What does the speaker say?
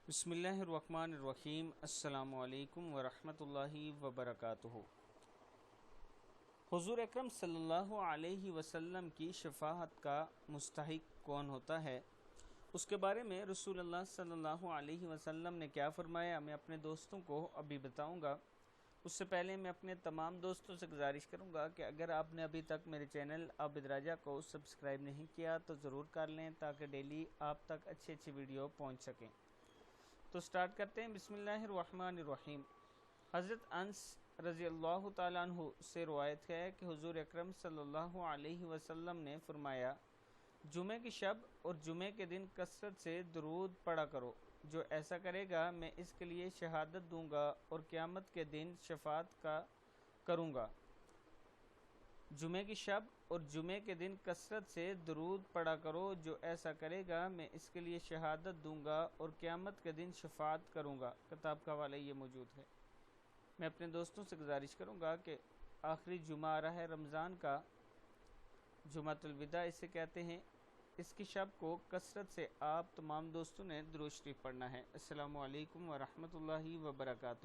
بسم اللہ الرحمن الرحیم۔ السلام علیکم ورحمۃ اللہ وبرکاتہ۔ حضور اکرم صلی اللہ علیہ وسلم کی شفاعت کا مستحق کون ہوتا ہے، اس کے بارے میں رسول اللہ صلی اللہ علیہ وسلم نے کیا فرمایا، میں اپنے دوستوں کو ابھی بتاؤں گا۔ اس سے پہلے میں اپنے تمام دوستوں سے گزارش کروں گا کہ اگر آپ نے ابھی تک میرے چینل عابد راجہ کو سبسکرائب نہیں کیا تو ضرور کر لیں تاکہ ڈیلی آپ تک اچھی ویڈیو پہنچ سکیں۔ تو سٹارٹ کرتے ہیں۔ بسم اللہ الرحمن الرحیم۔ حضرت انس رضی اللہ تعالیٰ عنہ سے روایت ہے کہ حضور اکرم صلی اللہ علیہ وسلم نے فرمایا، جمعہ کی شب اور جمعہ کے دن کثرت سے درود پڑھا کرو، جو ایسا کرے گا میں اس کے لیے شہادت دوں گا اور قیامت کے دن شفاعت کا کروں گا۔ جمعہ کی شب اور جمعہ کے دن کثرت سے درود پڑھا کرو، جو ایسا کرے گا میں اس کے لیے شہادت دوں گا اور قیامت کے دن شفاعت کروں گا۔ کتاب کا حوالہ یہ موجود ہے۔ میں اپنے دوستوں سے گزارش کروں گا کہ آخری جمعہ آ رہا ہے رمضان کا، جمعۃ الوداع اسے کہتے ہیں، اس کی شب کو کثرت سے آپ تمام دوستوں نے درود شریف پڑھنا ہے۔ السلام علیکم ورحمۃ اللہ وبرکاتہ۔